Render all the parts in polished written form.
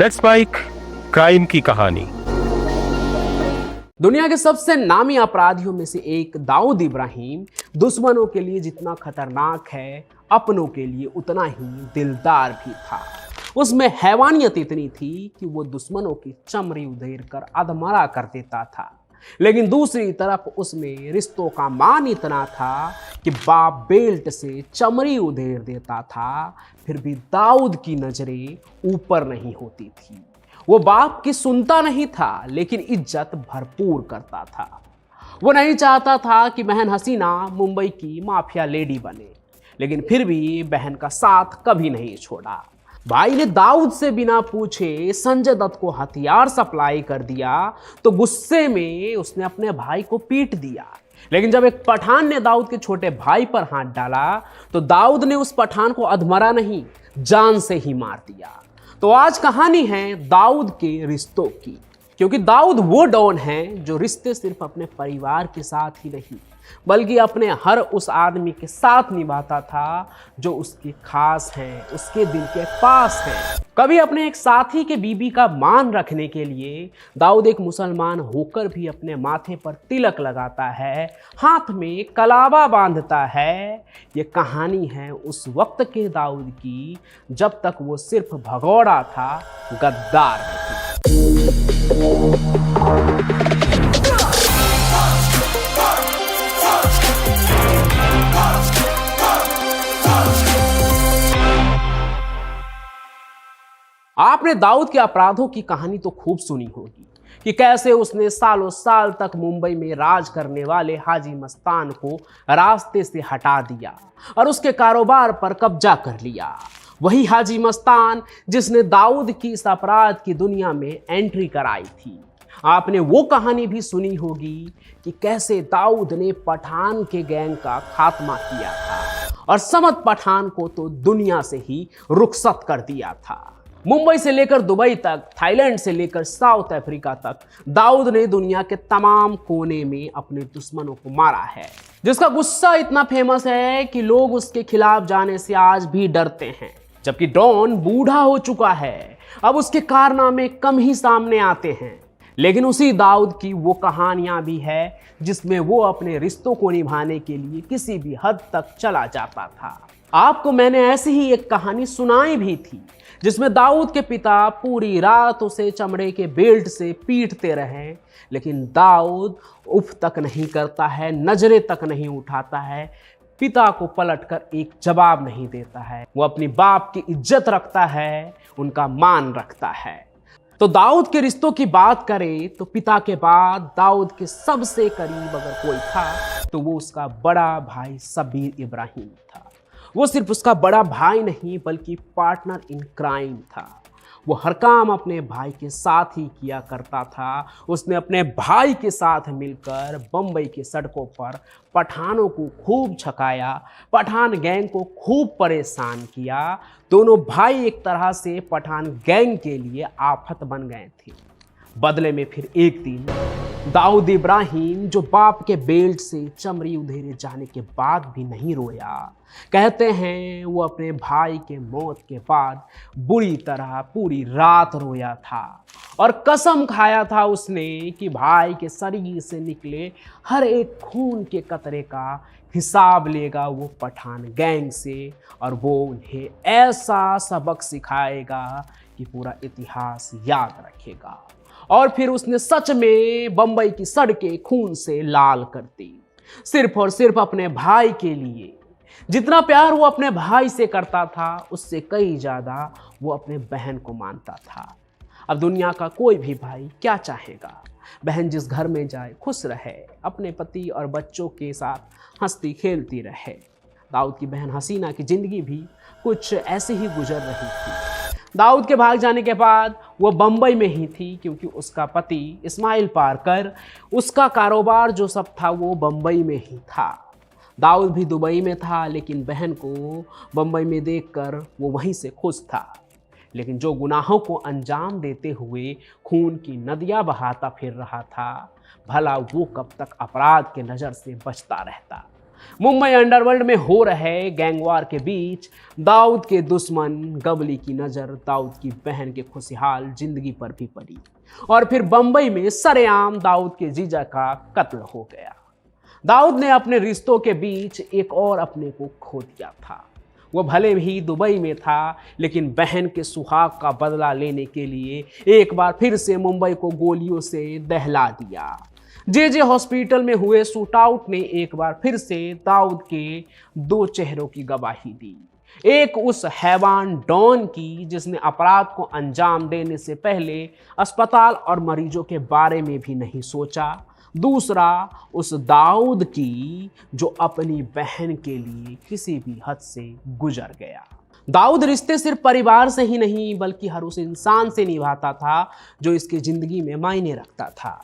Let's spike crime की कहानी। दुनिया के सबसे नामी अपराधियों में से एक दाऊद इब्राहिम दुश्मनों के लिए जितना खतरनाक है, अपनों के लिए उतना ही दिलदार भी था। उसमें हैवानियत इतनी थी कि वो दुश्मनों की चमड़ी उधेड़ कर अधमरा कर देता था, लेकिन दूसरी तरफ उसमें रिश्तों का मान इतना था कि बाप बेल्ट से चमड़ी उधेड़ देता था, फिर भी दाऊद की नजरें ऊपर नहीं होती थी। वो बाप की सुनता नहीं था, लेकिन इज्जत भरपूर करता था। वो नहीं चाहता था कि बहन हसीना मुंबई की माफिया लेडी बने, लेकिन फिर भी बहन का साथ कभी नहीं छोड़ा। भाई ने दाऊद से बिना पूछे संजय दत्त को हथियार सप्लाई कर दिया तो गुस्से में उसने अपने भाई को पीट दिया, लेकिन जब एक पठान ने दाऊद के छोटे भाई पर हाथ डाला तो दाऊद ने उस पठान को अधमरा नहीं, जान से ही मार दिया। तो आज कहानी है दाऊद के रिश्तों की, क्योंकि दाऊद वो डॉन है जो रिश्ते सिर्फ अपने परिवार के साथ ही नहीं बल्कि अपने हर उस आदमी के साथ निभाता था जो उसके खास हैं, उसके दिल के पास हैं। कभी अपने एक साथी के बीबी का मान रखने के लिए दाऊद एक मुसलमान होकर भी अपने माथे पर तिलक लगाता है, हाथ में कलावा बांधता है। ये कहानी है उस वक्त के दाऊद की जब तक वो सिर्फ भगोड़ा था, गद्दार नहीं। आपने दाऊद के अपराधों की कहानी तो खूब सुनी होगी कि कैसे उसने सालों साल तक मुंबई में राज करने वाले हाजी मस्तान को रास्ते से हटा दिया और उसके कारोबार पर कब्जा कर लिया। वही हाजी मस्तान जिसने दाऊद की इस अपराध की दुनिया में एंट्री कराई थी। आपने वो कहानी भी सुनी होगी कि कैसे दाऊद ने पठान के गैंग का खात्मा किया था और समद पठान को तो दुनिया से ही रुखसत कर दिया था। मुंबई से लेकर दुबई तक, थाईलैंड से लेकर साउथ अफ्रीका तक दाऊद ने दुनिया के तमाम कोने में अपने दुश्मनों को मारा है, जिसका गुस्सा इतना फेमस है कि लोग उसके खिलाफ जाने से आज भी डरते हैं। जबकि डॉन बूढ़ा हो चुका है, अब उसके कारनामे कम ही सामने आते हैं, लेकिन उसी दाऊद की वो कहानियां भी है जिसमें वो अपने रिश्तों को निभाने के लिए किसी भी हद तक चला जाता था। आपको मैंने ऐसी ही एक कहानी सुनाई भी थी जिसमें दाऊद के पिता पूरी रात उसे चमड़े के बेल्ट से पीटते रहे, लेकिन दाऊद उफ तक नहीं करता है, नजरें तक नहीं उठाता है, पिता को पलटकर एक जवाब नहीं देता है। वो अपनी बाप की इज्जत रखता है, उनका मान रखता है। तो दाऊद के रिश्तों की बात करें तो पिता के बाद दाऊद के सबसे करीब अगर कोई था तो वो उसका बड़ा भाई सबीर इब्राहिम था। वो सिर्फ उसका बड़ा भाई नहीं बल्कि पार्टनर इन क्राइम था। वो हर काम अपने भाई के साथ ही किया करता था। उसने अपने भाई के साथ मिलकर बम्बई की सड़कों पर पठानों को खूब छकाया, पठान गैंग को खूब परेशान किया। दोनों भाई एक तरह से पठान गैंग के लिए आफत बन गए थे। बदले में फिर एक दिन दाऊद इब्राहिम, जो बाप के बेल्ट से चमड़ी उधेड़े जाने के बाद भी नहीं रोया, कहते हैं वो अपने भाई के मौत के बाद बुरी तरह पूरी रात रोया था और कसम खाया था उसने कि भाई के शरीर से निकले हर एक खून के कतरे का हिसाब लेगा वो पठान गैंग से, और वो उन्हें ऐसा सबक सिखाएगा कि पूरा इतिहास याद रखेगा। और फिर उसने सच में बंबई की सड़कें खून से लाल कर दी, सिर्फ और सिर्फ अपने भाई के लिए। जितना प्यार वो अपने भाई से करता था उससे कई ज्यादा वो अपने बहन को मानता था। अब दुनिया का कोई भी भाई क्या चाहेगा, बहन जिस घर में जाए खुश रहे, अपने पति और बच्चों के साथ हंसती खेलती रहे। दाऊद की बहन हसीना की जिंदगी भी कुछ ऐसे ही गुजर रही थी। दाऊद के भाग जाने के बाद वो बम्बई में ही थी, क्योंकि उसका पति इस्माइल पारकर, उसका कारोबार जो सब था वो बम्बई में ही था। दाऊद भी दुबई में था, लेकिन बहन को बम्बई में देखकर वो वहीं से खुश था। लेकिन जो गुनाहों को अंजाम देते हुए खून की नदियां बहाता फिर रहा था, भला वो कब तक अपराध के नज़र से बचता रहता। मुंबई अंडरवर्ल्ड में हो रहे गैंगवार के बीच दाऊद के दुश्मन गबली की नज़र दाऊद की बहन के खुशहाल जिंदगी पर भी पड़ी और फिर बंबई में सरेआम दाऊद के जीजा का कत्ल हो गया। दाऊद ने अपने रिश्तों के बीच एक और अपने को खो दिया था। वो भले ही दुबई में था, लेकिन बहन के सुहाग का बदला लेने के लिए एक बार फिर से मुंबई को गोलियों से दहला दिया। जे हॉस्पिटल में हुए शूटआउट ने एक बार फिर से दाऊद के दो चेहरों की गवाही दी। एक उस हैवान डॉन की जिसने अपराध को अंजाम देने से पहले अस्पताल और मरीजों के बारे में भी नहीं सोचा। दूसरा उस दाऊद की जो अपनी बहन के लिए किसी भी हद से गुजर गया। दाऊद रिश्ते सिर्फ परिवार से ही नहीं बल्कि हर उस इंसान से निभाता था जो इसकी जिंदगी में मायने रखता था।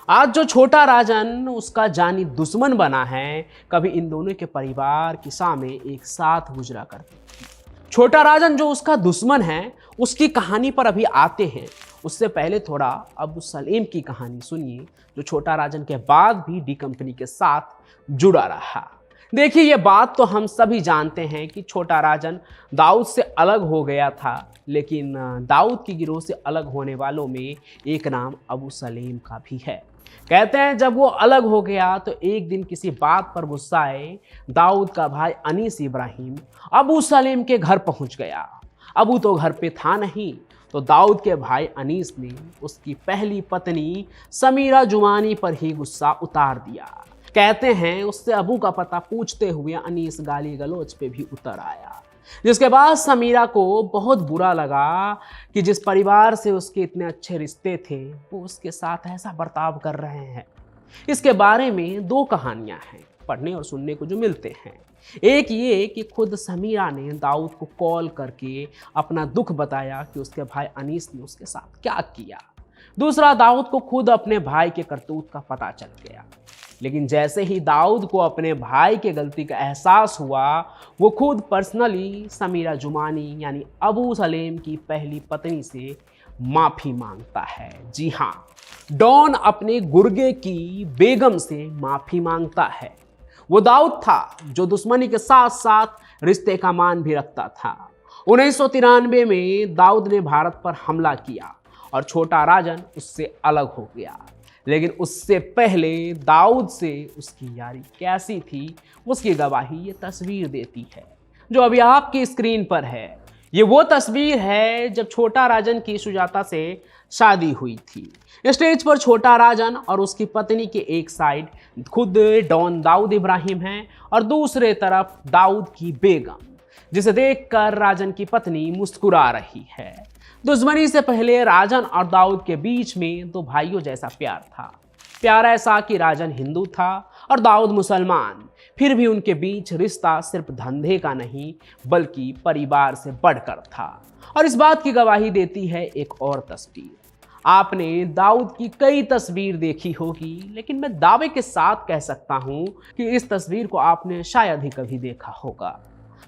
आज जो छोटा राजन उसका जानी दुश्मन बना है, कभी इन दोनों के परिवार की सामने एक साथ गुजरा करती थी। छोटा राजन जो उसका दुश्मन है, उसकी कहानी पर अभी आते हैं। उससे पहले थोड़ा अबू सलेम की कहानी सुनिए, जो छोटा राजन के बाद भी डी कंपनी के साथ जुड़ा रहा। देखिए, ये बात तो हम सभी जानते हैं कि छोटा राजन दाऊद से अलग हो गया था, लेकिन दाऊद की गिरोह से अलग होने वालों में एक नाम अबू सलेम का भी है। कहते हैं जब वो अलग हो गया तो एक दिन किसी बात पर गुस्साए दाऊद का भाई अनीस इब्राहिम अबू सलेम के घर पहुंच गया। अबू तो घर पे था नहीं, तो दाऊद के भाई अनीस ने उसकी पहली पत्नी समीरा जुमानी पर ही गुस्सा उतार दिया। कहते हैं उससे अबू का पता पूछते हुए अनीस गाली गलौज पे भी उतर आया, जिसके बाद समीरा को बहुत बुरा लगा कि जिस परिवार से उसके इतने अच्छे रिश्ते थे वो उसके साथ ऐसा बर्ताव कर रहे हैं। इसके बारे में दो कहानियां हैं पढ़ने और सुनने को जो मिलते हैं। एक ये कि खुद समीरा ने दाऊद को कॉल करके अपना दुख बताया कि उसके भाई अनीस ने उसके साथ क्या किया। दूसरा, दाऊद को खुद अपने भाई के करतूत का पता चल गया, लेकिन जैसे ही दाऊद को अपने भाई के गलती का एहसास हुआ, वो खुद पर्सनली समीरा जुमानी यानी अबू सलेम की पहली पत्नी से माफ़ी मांगता है। जी हाँ, डॉन अपने गुर्गे की बेगम से माफ़ी मांगता है। वो दाऊद था जो दुश्मनी के साथ साथ रिश्ते का मान भी रखता था। 1993 में दाऊद ने भारत पर हमला किया और छोटा राजन उससे अलग हो गया, लेकिन उससे पहले दाऊद से उसकी यारी कैसी थी उसकी गवाही ये तस्वीर देती है जो अभी आपकी स्क्रीन पर है। ये वो तस्वीर है जब छोटा राजन की सुजाता से शादी हुई थी। स्टेज पर छोटा राजन और उसकी पत्नी के एक साइड खुद डॉन दाऊद इब्राहिम हैं और दूसरे तरफ दाऊद की बेगम, जिसे देखकर राजन की पत्नी मुस्कुरा रही है। दुश्मनी से पहले राजन और दाऊद के बीच में दो भाइयों जैसा प्यार था। प्यार ऐसा कि राजन हिंदू था और दाऊद मुसलमान, फिर भी उनके बीच रिश्ता सिर्फ धंधे का नहीं बल्कि परिवार से बढ़कर था। और इस बात की गवाही देती है एक और तस्वीर। आपने दाऊद की कई तस्वीर देखी होगी, लेकिन मैं दावे के साथ कह सकता हूं कि इस तस्वीर को आपने शायद ही कभी देखा होगा।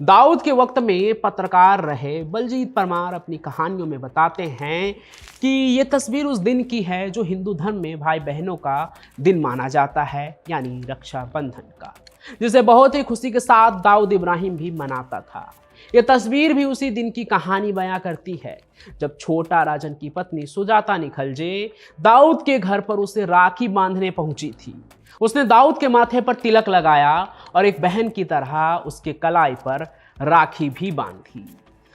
दाऊद के वक्त में पत्रकार रहे बलजीत परमार अपनी कहानियों में बताते हैं कि ये तस्वीर उस दिन की है जो हिंदू धर्म में भाई बहनों का दिन माना जाता है, यानी रक्षाबंधन का, जिसे बहुत ही खुशी के साथ दाऊद इब्राहिम भी मनाता था। ये तस्वीर भी उसी दिन की कहानी बयां करती है जब छोटा राजन की पत्नी सुजाता निखलजे दाऊद के घर पर उसे राखी बांधने पहुंची थी। उसने दाऊद के माथे पर तिलक लगाया और एक बहन की तरह उसके कलाई पर राखी भी बांधी।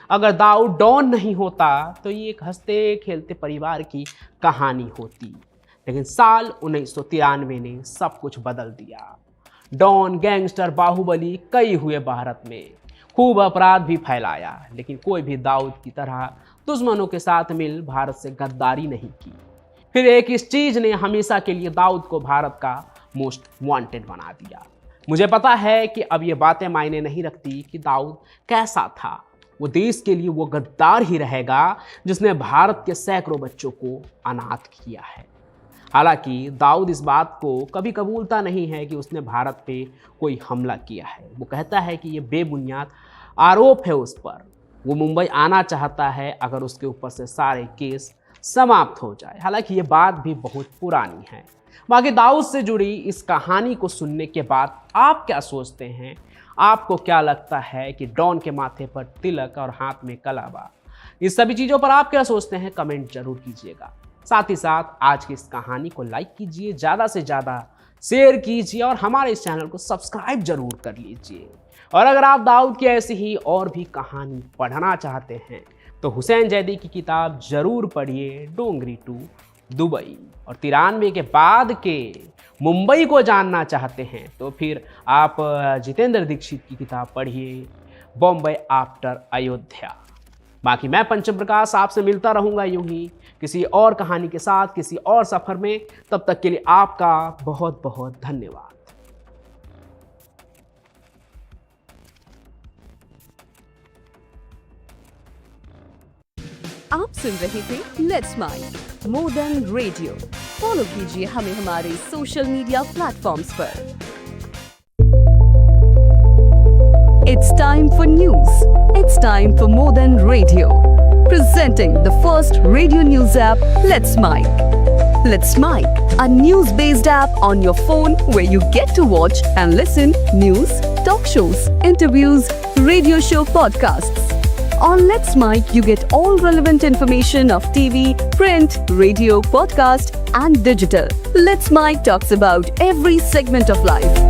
अगर दाऊद डॉन नहीं होता तो ये एक हंसते खेलते परिवार की कहानी होती, लेकिन साल 1993 ने सब कुछ बदल दिया। डॉन, गैंगस्टर, बाहुबली कई हुए भारत में, खूब अपराध भी फैलाया, लेकिन कोई भी दाऊद की तरह दुश्मनों के साथ मिल भारत से गद्दारी नहीं की। फिर एक इस चीज ने हमेशा के लिए दाऊद को भारत का मोस्ट वांटेड बना दिया। मुझे पता है कि अब ये बातें मायने नहीं रखती कि दाऊद कैसा था। वो देश के लिए वो गद्दार ही रहेगा जिसने भारत के सैकड़ों बच्चों को अनाथ किया है। हालांकि दाऊद इस बात को कभी कबूलता नहीं है कि उसने भारत पे कोई हमला किया है। वो कहता है कि ये बेबुनियाद आरोप है उस पर। वो मुंबई आना चाहता है अगर उसके ऊपर से सारे केस समाप्त हो जाए। हालांकि ये बात भी बहुत पुरानी है। बाकी दाऊद से जुड़ी इस कहानी को सुनने के बाद आप क्या सोचते हैं? आपको क्या लगता है कि डॉन के माथे पर तिलक और हाथ में कलावा, इस सभी चीज़ों पर आप क्या सोचते हैं? कमेंट जरूर कीजिएगा। साथ ही साथ आज की इस कहानी को लाइक कीजिए, ज़्यादा से ज़्यादा शेयर कीजिए और हमारे इस चैनल को सब्सक्राइब जरूर कर लीजिए। और अगर आप दाऊद की ऐसी ही और भी कहानी पढ़ना चाहते हैं तो हुसैन जैदी की किताब जरूर पढ़िए, डोंगरी टू दुबई। और 93 के बाद के मुंबई को जानना चाहते हैं तो फिर आप जितेंद्र दीक्षित की किताब पढ़िए, बॉम्बे आफ्टर अयोध्या। बाकी मैं पंचम प्रकाश आपसे मिलता रहूंगा यूं ही किसी और कहानी के साथ, किसी और सफर में। तब तक के लिए आपका बहुत बहुत धन्यवाद। आप सुन रहे थे let's mind more than radio. Follow कीजिए हमें हमारे सोशल मीडिया प्लेटफॉर्म्स पर। It's time for news. It's time for more than radio. Presenting the first radio news app, Let's Mic. Let's Mic, a news-based app on your phone where you get to watch and listen news, talk shows, interviews, radio show podcasts. On Let's Mic, you get all relevant information of TV, print, radio, podcast, and digital. Let's Mic talks about every segment of life.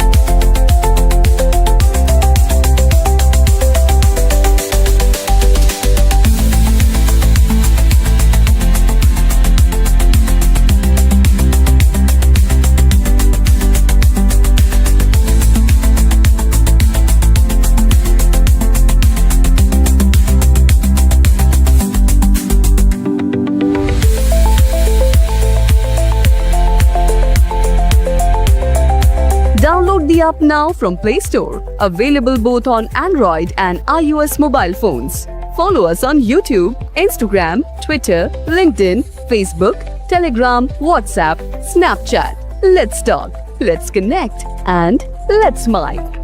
Download the app now from Play Store. Available both on Android and iOS mobile phones. Follow us on YouTube, Instagram, Twitter, LinkedIn, Facebook, Telegram, WhatsApp, Snapchat. Let's talk, let's connect, and let's mic.